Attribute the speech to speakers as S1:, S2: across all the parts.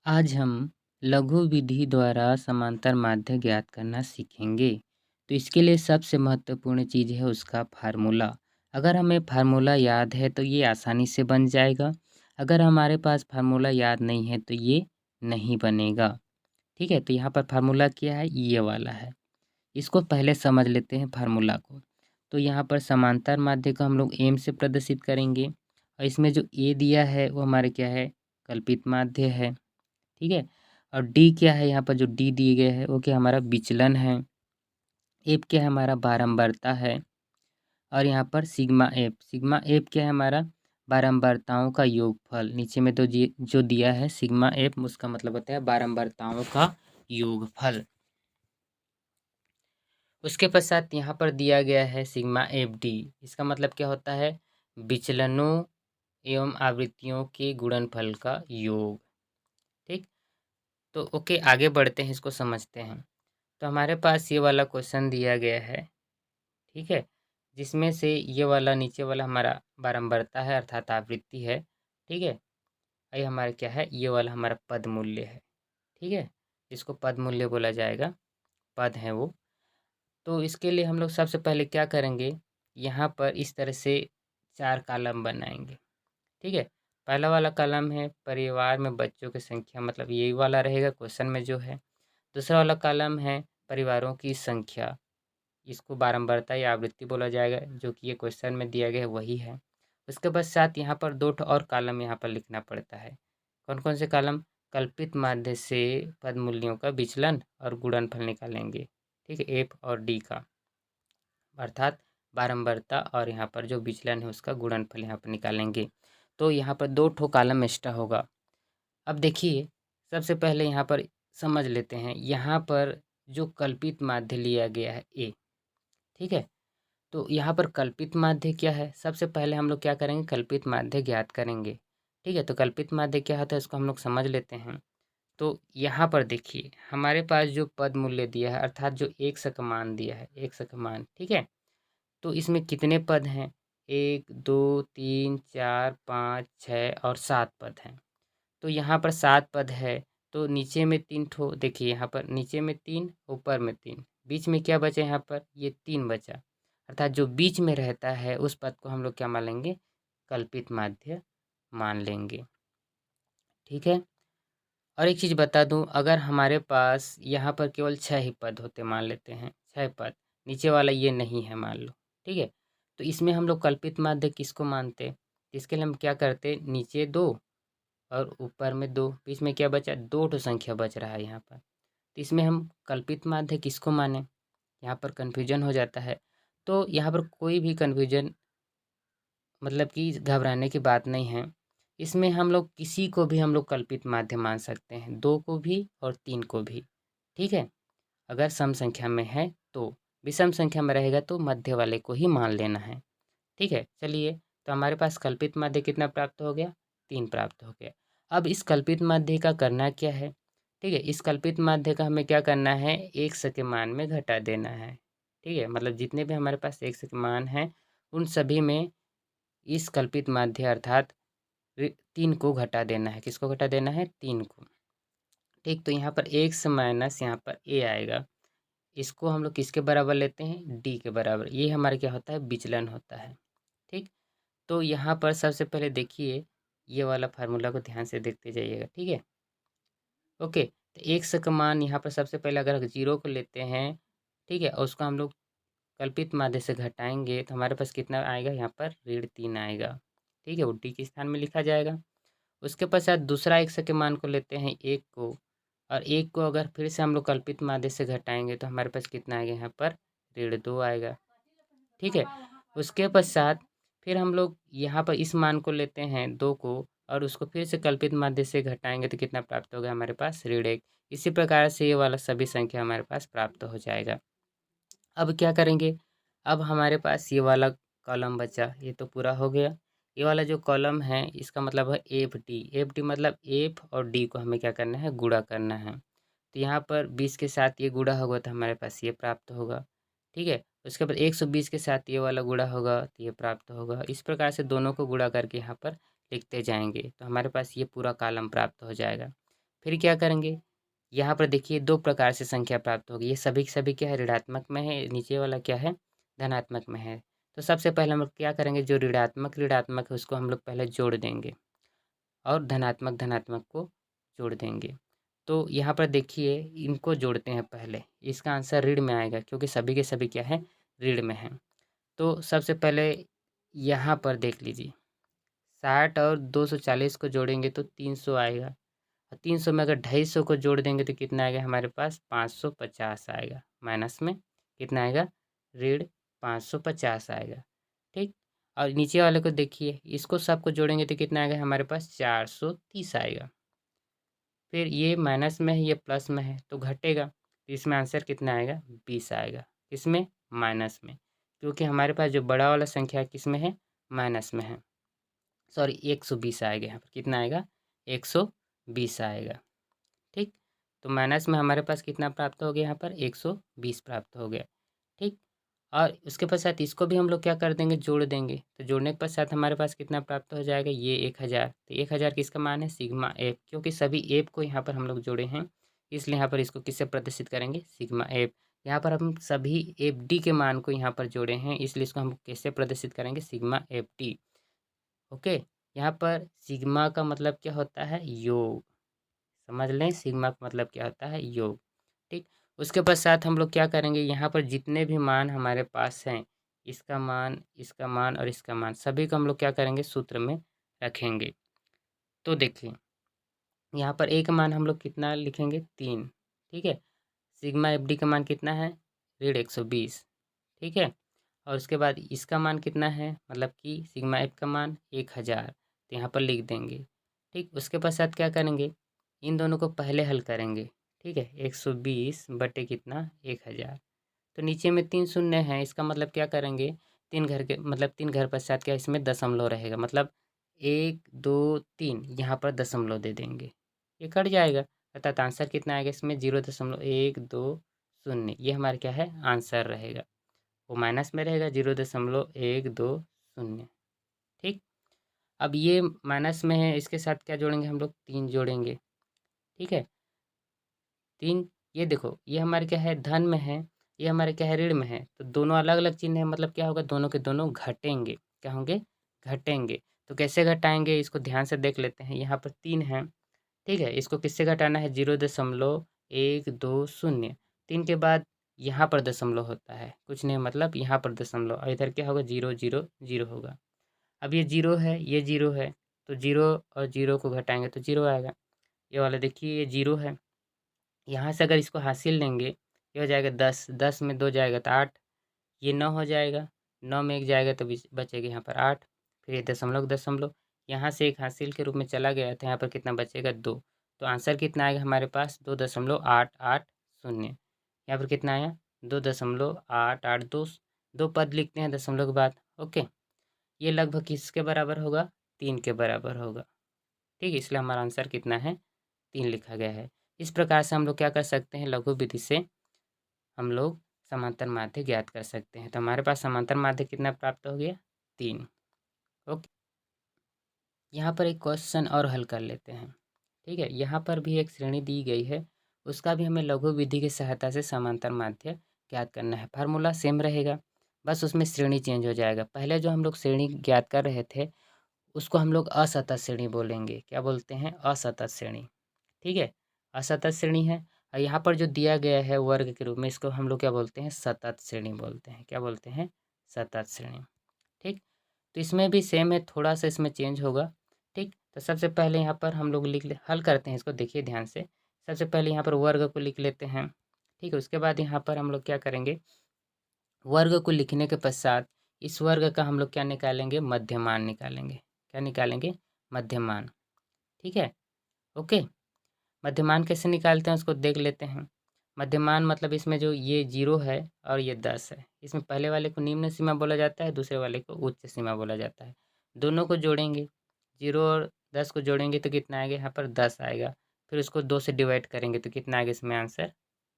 S1: आज हम लघु विधि द्वारा समांतर माध्य ज्ञात करना सीखेंगे। तो इसके लिए सबसे महत्वपूर्ण चीज़ है उसका फार्मूला। अगर हमें फार्मूला याद है तो ये आसानी से बन जाएगा। अगर हमारे पास फार्मूला याद नहीं है तो ये नहीं बनेगा। ठीक है, तो यहाँ पर फार्मूला क्या है, ये वाला है। इसको पहले समझ लेते हैं फार्मूला को। तो यहाँ पर समांतर माध्य को हम लोग एम से प्रदर्शित करेंगे और इसमें जो ए दिया है वो हमारे क्या है, कल्पित माध्य है। ठीक है, और डी क्या है, यहाँ पर जो डी दिए गए हैं वो क्या हमारा विचलन है। एफ क्या है, हमारा बारंबारता है। और यहाँ पर सिग्मा एफ क्या है, हमारा बारंबारताओं का योगफल। नीचे में तो जो दिया है सिग्मा एफ, उसका मतलब होता है बारंबारताओं का योगफल। उसके पश्चात यहाँ पर दिया गया है सिग्मा एफ डी। इसका मतलब क्या होता है, विचलनों एवं आवृत्तियों के गुणनफल का योग। ठीक, तो ओके, आगे बढ़ते हैं, इसको समझते हैं। तो हमारे पास ये वाला क्वेश्चन दिया गया है, ठीक है, जिसमें से ये वाला नीचे वाला हमारा बारंबारता है अर्थात आवृत्ति है। ठीक है, ये हमारा क्या है, ये वाला हमारा पद मूल्य है। ठीक है, इसको पद मूल्य बोला जाएगा, पद है वो। तो इसके लिए हम लोग सबसे पहले क्या करेंगे, यहाँ पर इस तरह से 4 कॉलम बनाएंगे। ठीक है, पहला वाला कॉलम है परिवार में बच्चों की संख्या, मतलब यही वाला रहेगा क्वेश्चन में जो है। दूसरा वाला कॉलम है परिवारों की संख्या, इसको बारंबारता या आवृत्ति बोला जाएगा, जो कि ये क्वेश्चन में दिया गया है वही है। उसके पश्चात यहाँ पर 2 और कॉलम यहाँ पर लिखना पड़ता है। कौन कौन से कॉलम, कल्पित माध्य से पद मूल्यों का विचलन और गुणनफल निकालेंगे। ठीक है, एफ और डी का, अर्थात बारंबारता और यहाँ पर जो विचलन है उसका गुणनफल यहाँ पर निकालेंगे। तो यहाँ पर 2 कॉलम एक्स्ट्रा होगा। अब देखिए, सबसे पहले यहाँ पर समझ लेते हैं, यहाँ पर जो कल्पित माध्य लिया गया है ए। ठीक है, तो यहाँ पर कल्पित माध्य क्या है, सबसे पहले हम लोग क्या करेंगे, कल्पित माध्य ज्ञात करेंगे। ठीक है, तो कल्पित माध्य क्या होता है इसको हम लोग समझ लेते हैं। तो यहाँ पर देखिए हमारे पास जो पद मूल्य दिया है अर्थात जो एक सक मान दिया है, एक सक मान। ठीक है, तो इसमें कितने पद हैं, 1 2 3 4 5 6 और 7 पद हैं। तो यहाँ पर 7 पद है, तो नीचे में 3 ठो, देखिए यहाँ पर नीचे में 3, ऊपर में 3, बीच में क्या बचा, यहाँ पर ये 3 बचा। अर्थात जो बीच में रहता है उस पद को हम लोग क्या मान लेंगे, कल्पित माध्य मान लेंगे। ठीक है, और एक चीज़ बता दूं, अगर हमारे पास यहाँ पर केवल 6 ही पद होते, मान लेते हैं 6 पद, नीचे वाला ये नहीं है मान लो। ठीक है, तो इसमें हम लोग कल्पित माध्य किसको मानते, इसके लिए हम क्या करते, नीचे 2 और ऊपर में 2, बीच में क्या बचा, 2 ठो संख्या बच रहा है यहाँ पर। तो इसमें हम कल्पित माध्य किसको माने, यहाँ पर कन्फ्यूजन हो जाता है। तो यहाँ पर कोई भी कन्फ्यूजन, मतलब कि घबराने की बात नहीं है। इसमें हम लोग किसी को भी हम लोग कल्पित माध्य मान सकते हैं, 2 को भी और 3 को भी। ठीक है, अगर सम संख्या में है तो, विषम संख्या में रहेगा तो मध्य वाले को ही मान लेना है। ठीक है, चलिए, तो हमारे पास कल्पित माध्य कितना प्राप्त हो गया, 3 प्राप्त हो गया। अब इस कल्पित माध्य का करना क्या है, ठीक है, इस कल्पित माध्य का हमें क्या करना है, एक के मान में घटा देना है। ठीक है, मतलब जितने भी हमारे पास एक के मान हैं उन सभी में इस कल्पित माध्य अर्थात 3 को घटा देना है। किसको घटा देना है, 3 को। ठीक, तो यहाँ पर x माइनस यहाँ पर a आएगा, इसको हम लोग किसके बराबर लेते हैं, d के बराबर। ये हमारा क्या होता है, विचलन होता है। ठीक, तो यहाँ पर सबसे पहले देखिए, ये वाला फार्मूला को ध्यान से देखते जाइएगा। ठीक है, ओके, तो x का मान यहाँ पर सबसे पहले अगर 0 को लेते हैं, ठीक है, और उसको हम लोग कल्पित माध्य से घटाएंगे तो हमारे पास कितना आएगा, यहाँ पर ऋण 3 आएगा। ठीक है, वो डी के स्थान में लिखा जाएगा। उसके पश्चात दूसरा x के मान को लेते हैं 1 को, और 1 को अगर फिर से हम लोग कल्पित माध्य से घटाएंगे तो हमारे पास कितना आएगा, यहाँ पर ऋण 2 आएगा। ठीक है, उसके पश्चात फिर हम लोग यहाँ पर इस मान को लेते हैं 2 को, और उसको फिर से कल्पित माध्य से घटाएंगे तो कितना प्राप्त होगा, हमारे पास ऋण 1। इसी प्रकार से ये वाला सभी संख्या हमारे पास प्राप्त हो जाएगा। अब क्या करेंगे, अब हमारे पास ये वाला कॉलम बचा, ये तो पूरा हो गया। ये वाला जो कॉलम है इसका मतलब है एफ डी मतलब एफ और डी को हमें क्या करना है, गुणा करना है। तो यहाँ पर 20 के साथ ये गुणा होगा तो हमारे पास ये प्राप्त होगा। ठीक है, उसके बाद 120 के साथ ये वाला गुणा होगा तो ये प्राप्त होगा। इस प्रकार से दोनों को गुणा करके यहाँ पर लिखते जाएंगे तो हमारे पास ये पूरा कॉलम प्राप्त हो जाएगा। फिर क्या करेंगे, यहाँ पर देखिए 2 प्रकार से संख्या प्राप्त होगी। ये सभी के सभी क्या है, ऋणात्मक में है, नीचे वाला क्या है, धनात्मक में है। तो सबसे पहले हम लोग क्या करेंगे, जो ऋणात्मक ऋणात्मक है उसको हम लोग पहले जोड़ देंगे और धनात्मक धनात्मक को जोड़ देंगे। तो यहाँ पर देखिए इनको जोड़ते हैं पहले, इसका आंसर ऋण में आएगा क्योंकि सभी के सभी क्या है, ऋण में है। तो सबसे पहले यहाँ पर देख लीजिए, 60 और 240 को जोड़ेंगे तो 300 आएगा, और 300 में अगर 250 को जोड़ देंगे तो कितना आएगा हमारे पास, 550 आएगा। माइनस में कितना आएगा, ऋण 550 आएगा। ठीक, और नीचे वाले को देखिए, इसको सबको जोड़ेंगे तो कितना आएगा हमारे पास, 430 आएगा। फिर ये माइनस में है, ये प्लस में है तो घटेगा, तो इसमें आंसर कितना आएगा, 20 आएगा। किसमें, माइनस में, क्योंकि हमारे पास जो बड़ा वाला संख्या है किस में है, माइनस में है। सॉरी 120 आएगा, यहाँ पर कितना आएगा, 120 आएगा। ठीक, तो माइनस में हमारे पास कितना प्राप्त हो गया, यहाँ पर 120 प्राप्त हो गया। ठीक, और उसके पश्चात इसको भी हम लोग क्या कर देंगे, जोड़ देंगे। तो जोड़ने के पश्चात हमारे पास कितना प्राप्त हो जाएगा, ये 1000। तो 1000 किसका मान है, सिग्मा एफ, क्योंकि सभी एफ को यहाँ पर हम लोग जोड़े हैं, इसलिए यहाँ पर इसको किससे प्रदर्शित करेंगे, सिग्मा एफ। यहाँ पर हम सभी एफ डी के मान को यहाँ पर जोड़े हैं, इसलिए इसको हम कैसे प्रदर्शित करेंगे, सिग्मा एफ डी। ओके, यहाँ पर सिग्मा का मतलब क्या होता है, योग। समझ लें, सिग्मा का मतलब क्या होता है, योग। ठीक, उसके पश्चात हम लोग क्या करेंगे, यहाँ पर जितने भी मान हमारे पास हैं, इसका मान, इसका मान और इसका मान, सभी को हम लोग क्या करेंगे, सूत्र में रखेंगे। तो देखिए यहाँ पर एक मान हम लोग कितना लिखेंगे, 3। ठीक है, सिग्मा एफ डी का मान कितना है, ऋण 120। ठीक है, और उसके बाद इसका मान कितना है, मतलब कि सिग्मा एफ का मान 1000, तो यहाँ पर लिख देंगे। ठीक, उसके पश्चात क्या करेंगे, इन दोनों को पहले हल करेंगे। ठीक है, 120 बटे कितना, 1000। तो नीचे में 3 शून्य हैं, इसका मतलब क्या करेंगे, 3 घर के मतलब 3 घर पश्चात क्या इसमें दशमलव रहेगा, मतलब 1 2 3 यहाँ पर दशमलव दे देंगे, ये कट जाएगा। अर्थात आंसर कितना आएगा इसमें, 0.120, ये हमारा क्या है, आंसर रहेगा। वो माइनस में रहेगा, 0.120। ठीक, अब ये माइनस में है, इसके साथ क्या जोड़ेंगे हम लोग, 3 जोड़ेंगे। ठीक है, 3, ये देखो ये हमारे क्या है, धन में है, ये हमारे क्या है, ऋण में है, तो दोनों अलग अलग चिन्ह है, मतलब क्या होगा, दोनों के दोनों घटेंगे। क्या होंगे, घटेंगे। तो कैसे घटाएंगे, इसको ध्यान से देख लेते हैं। यहाँ पर 3 है, ठीक है, इसको किससे घटाना है, 0.120। 3 के बाद यहाँ पर दशमलव होता है, कुछ नहीं मतलब यहाँ पर दशमलव, और इधर क्या होगा, 0 0 0 होगा। अब ये 0 है, ये 0 है, तो 0 और 0 को घटाएंगे तो 0 आएगा। ये वाला देखिए ये 0 है, यहाँ से अगर इसको हासिल लेंगे, ये हो जाएगा 10, 10 में 2 जाएगा तो 8, ये 9 हो जाएगा, 9 में 1 जाएगा तो बचेगा यहाँ पर 8। फिर ये दशमलव दशमलव यहाँ से एक हासिल के रूप में चला गया तो यहाँ पर कितना बचेगा, 2। तो आंसर कितना आएगा हमारे पास, 2.880। यहाँ पर कितना आया, 2.882। दो पद लिखते हैं दशमलव के बाद। ओके, ये लगभग किसके बराबर होगा, 3 के बराबर होगा। ठीक, इसलिए हमारा आंसर कितना है, 3 लिखा गया है। इस प्रकार से हम लोग क्या कर सकते हैं, लघु विधि से हम लोग समांतर माध्य ज्ञात कर सकते हैं। तो हमारे पास समांतर माध्य कितना प्राप्त हो गया, 3। ओके, यहाँ पर एक क्वेश्चन और हल कर लेते हैं। ठीक है, यहाँ पर भी एक श्रेणी दी गई है, उसका भी हमें लघु विधि की सहायता से समांतर माध्य ज्ञात करना है। फार्मूला सेम रहेगा, बस उसमें श्रेणी चेंज हो जाएगा। पहले जो हम लोग श्रेणी ज्ञात कर रहे थे उसको हम लोग असतत श्रेणी बोलेंगे। क्या बोलते हैं, असतत श्रेणी। ठीक है, असतत श्रेणी है, और यहाँ पर जो दिया गया है वर्ग के रूप में, इसको हम लोग क्या बोलते हैं, सतत श्रेणी बोलते हैं। क्या बोलते हैं, सतत श्रेणी। ठीक, तो इसमें भी सेम है, थोड़ा सा इसमें चेंज होगा। ठीक, तो सबसे पहले यहाँ पर हम लोग लिख ले, हल करते हैं इसको, देखिए ध्यान से। सबसे पहले यहाँ पर वर्ग को लिख लेते हैं। ठीक है, उसके बाद यहाँ पर हम लोग क्या करेंगे, वर्ग को लिखने के पश्चात इस वर्ग का हम लोग क्या निकालेंगे, मध्यमान निकालेंगे। क्या निकालेंगे, मध्यमान। ठीक है, ओके, मध्यमान कैसे निकालते हैं उसको देख लेते हैं। मध्यमान मतलब इसमें जो ये 0 है और ये 10 है, इसमें पहले वाले को निम्न सीमा बोला जाता है, दूसरे वाले को उच्च सीमा बोला जाता है। दोनों को जोड़ेंगे, 0 और 10 को जोड़ेंगे तो कितना आएगा, यहाँ पर 10 आएगा। फिर उसको 2 से डिवाइड करेंगे तो कितना आएगा, इसमें आंसर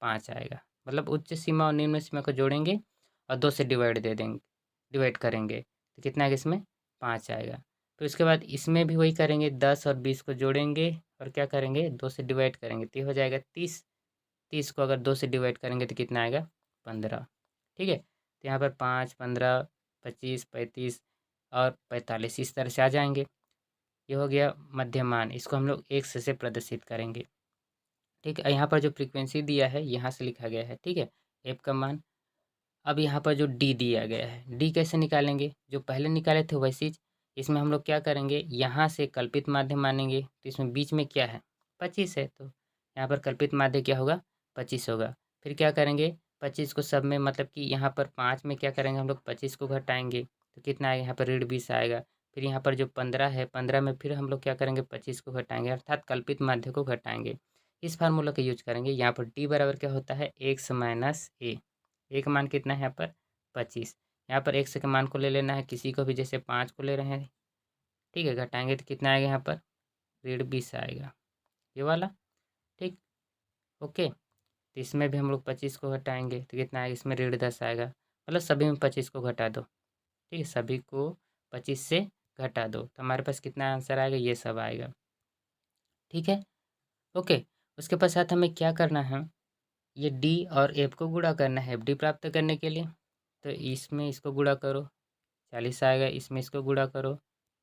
S1: 5 आएगा। मतलब उच्च सीमा और निम्न सीमा को जोड़ेंगे और 2 से डिवाइड दे देंगे, डिवाइड करेंगे तो कितना आएगा, इसमें 5 आएगा। फिर उसके बाद इसमें भी वही करेंगे, 10 और 20 को जोड़ेंगे और क्या करेंगे 2 से डिवाइड करेंगे तो ये हो जाएगा 30। 30 को अगर 2 से डिवाइड करेंगे तो कितना आएगा 15। ठीक है, तो यहाँ पर 5, 15, 25, 35 और 45 इस तरह से आ जाएंगे। ये हो गया मध्यमान, इसको हम लोग x से प्रदर्शित करेंगे। ठीक है, यहाँ पर जो फ्रीक्वेंसी दिया है यहाँ से लिखा गया है। ठीक है, f का मान। अब यहाँ पर जो d दिया गया है, d कैसे निकालेंगे, जो पहले निकाले थे वैसी इसमें हम लोग क्या करेंगे, यहाँ से कल्पित माध्य मानेंगे तो इसमें बीच में क्या है 25 है, तो यहाँ पर कल्पित माध्य क्या होगा 25 होगा। फिर क्या करेंगे 25 को सब में मतलब कि यहाँ पर 5 में क्या करेंगे हम लोग 25 को घटाएंगे तो कितना आएगा, यहाँ पर ऋण 20 आएगा। फिर यहाँ पर जो 15 है 15 में फिर हम लोग क्या करेंगे 25 को घटाएंगे अर्थात कल्पित माध्य को घटाएंगे। इस फार्मूला का यूज करेंगे। यहाँ पर डी बराबर क्या होता है x माइनस ए। ए का मान कितना है यहाँ पर 25। यहाँ पर x के मान को ले लेना है किसी को भी, जैसे 5 को ले रहे हैं। ठीक है, घटाएंगे तो कितना आएगा यहाँ पर ऋण 20 आएगा ये वाला। ठीक, ओके, तो इसमें भी हम लोग 25 को घटाएंगे तो कितना आएगा, इसमें ऋण 10 आएगा। मतलब सभी में 25 को घटा दो। ठीक है, सभी को 25 से घटा दो तो हमारे पास कितना आंसर आएगा, ये सब आएगा। ठीक है, ओके। उसके पश्चात हमें क्या करना है, ये डी और एफ को गुणा करना है एफ डी प्राप्त करने के लिए। तो इसमें इसको गुणा करो 40 आएगा, इसमें इसको गुणा करो।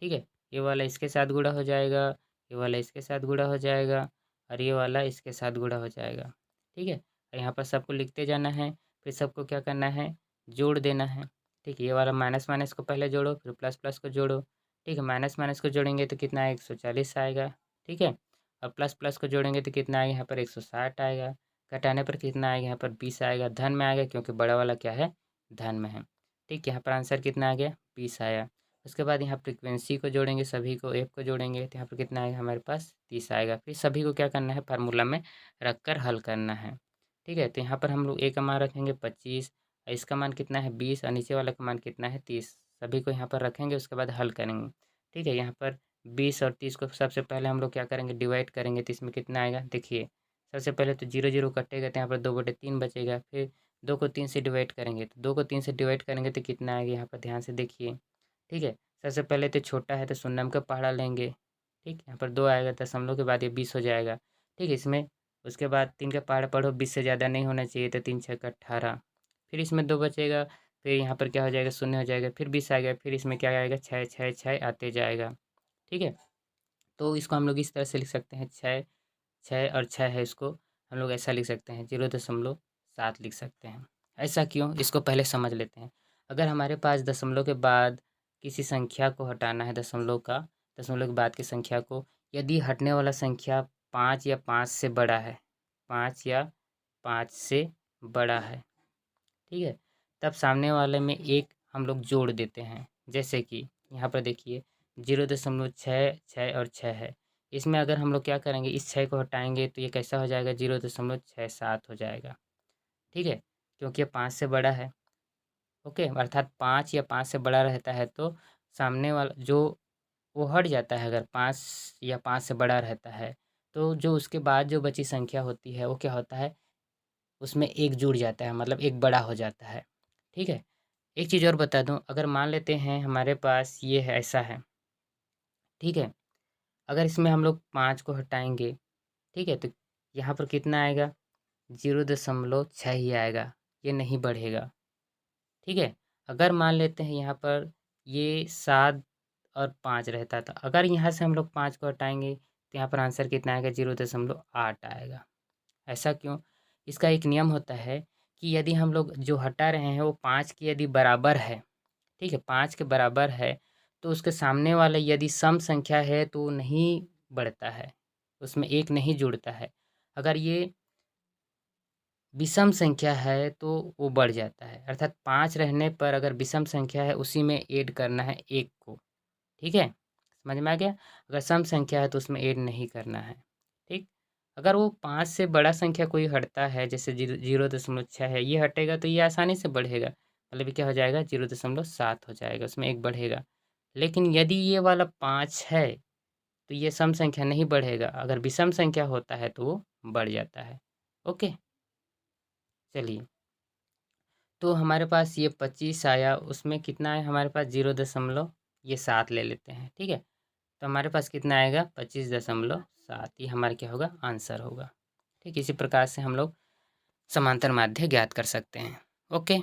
S1: ठीक है, ये वाला इसके साथ गुणा हो जाएगा, ये वाला इसके साथ गुणा हो जाएगा और ये वाला इसके साथ गुणा हो जाएगा। ठीक है, यहाँ पर सबको लिखते जाना है, फिर सबको क्या करना है जोड़ देना है। ठीक है, ये वाला माइनस माइनस को पहले जोड़ो फिर प्लस प्लस को जोड़ो। ठीक है, माइनस माइनस को जोड़ेंगे तो कितना आएगा 140 आएगा। ठीक है, और प्लस प्लस को जोड़ेंगे तो कितना आएगा यहाँ पर 160 आएगा। घटाने पर कितना आएगा यहाँ पर 20 आएगा, धन में आएगा क्योंकि बड़ा वाला क्या है धन में है। ठीक है, यहाँ पर आंसर कितना आ गया 20 आया। उसके बाद यहाँ फ्रीक्वेंसी को जोड़ेंगे, सभी को एफ को जोड़ेंगे तो यहाँ पर कितना आएगा हमारे पास 30 आएगा। फिर सभी को क्या करना है फार्मूला में रख कर हल करना है। ठीक है, तो यहाँ पर हम लोग ए का मान रखेंगे 25, इसका मान कितना है 20 और नीचे वाला का मान कितना है 30। सभी को यहाँ पर रखेंगे, उसके बाद हल करेंगे। ठीक है, यहाँ पर 20 और 30 को सबसे पहले हम लोग क्या करेंगे डिवाइड करेंगे तो इसमें कितना आएगा देखिए। सबसे पहले तो 0 0 कटेगा तो यहाँ पर 2/3 बचेगा। फिर 2 को 3 से डिवाइड करेंगे तो 2 को 3 से डिवाइड करेंगे तो कितना आएगा यहाँ पर ध्यान से देखिए। ठीक है, सबसे पहले तो छोटा है तो शून्यम का पहाड़ा लेंगे। ठीक, यहाँ पर 2 आएगा दशमलव के बाद ये 20 हो जाएगा। ठीक है, इसमें उसके बाद 3 का पहाड़ा पढ़ो 20 से ज़्यादा नहीं होना चाहिए तो 3 6 18। फिर इसमें 2 बचेगा, फिर यहाँ पर क्या हो जाएगा शून्य हो जाएगा, फिर 20 आएगा, फिर इसमें क्या आएगा 6 6 6 आते जाएगा। ठीक है, तो इसको हम लोग इस तरह से लिख सकते हैं 6 6 और 6 है, इसको हम लोग ऐसा लिख सकते हैं 0.7 लिख सकते हैं। ऐसा क्यों, इसको पहले समझ लेते हैं। अगर हमारे पास दशमलव के बाद किसी संख्या को हटाना है, दशमलव के बाद की संख्या को, यदि हटने वाला संख्या 5 या 5 से बड़ा है, 5 या 5 से बड़ा है, ठीक है, तब सामने वाले में एक हम लोग जोड़ देते हैं। जैसे कि यहाँ पर देखिए 0.6 और 6 है, इसमें अगर हम लोग क्या करेंगे इस 6 को हटाएंगे तो ये कैसा हो जाएगा 0.67 हो जाएगा। ठीक है, क्योंकि ये 5 से बड़ा है। ओके, अर्थात 5 या 5 से बड़ा रहता है तो सामने वाला जो वो हट जाता है। अगर 5 या 5 से बड़ा रहता है तो जो उसके बाद जो बची संख्या होती है वो क्या होता है, उसमें एक जुड़ जाता है, मतलब एक बड़ा हो जाता है। ठीक है, एक चीज़ और बता दूं, अगर मान लेते हैं हमारे पास ये है ऐसा है, ठीक है, अगर इसमें हम लोग 5 को हटाएंगे, ठीक है, तो यहाँ पर कितना आएगा 0.6 ही आएगा, ये नहीं बढ़ेगा। ठीक है, अगर मान लेते हैं यहाँ पर ये 7 और 5 रहता था, अगर यहाँ से हम लोग 5 को हटाएंगे तो यहाँ पर आंसर कितना आएगा 0.8 आएगा। ऐसा क्यों, इसका एक नियम होता है कि यदि हम लोग जो हटा रहे हैं वो 5 के यदि बराबर है, ठीक है 5 के बराबर है, तो उसके सामने वाला यदि सम संख्या है तो वो नहीं बढ़ता है, उसमें एक नहीं जुड़ता है। अगर ये विषम संख्या है तो वो बढ़ जाता है, अर्थात 5 रहने पर अगर विषम संख्या है उसी में ऐड करना है एक को। ठीक है, समझ में आ गया। अगर सम संख्या है तो उसमें ऐड नहीं करना है। ठीक, अगर वो 5 से बड़ा संख्या कोई हटता है, जैसे 0.6 है, ये हटेगा तो ये आसानी से बढ़ेगा, मतलब क्या हो जाएगा 0.7 हो जाएगा, उसमें एक बढ़ेगा। लेकिन यदि ये वाला 5 है तो ये सम संख्या नहीं बढ़ेगा, अगर विषम संख्या होता है तो वो बढ़ जाता है। ओके, चलिए, तो हमारे पास ये 25 आया, उसमें कितना है हमारे पास 0.7 ले लेते हैं। ठीक है, तो हमारे पास कितना आएगा 25.7 7 ये हमारा क्या होगा, आंसर होगा। ठीक, इसी प्रकार से हम लोग समांतर माध्य ज्ञात कर सकते हैं। ओके।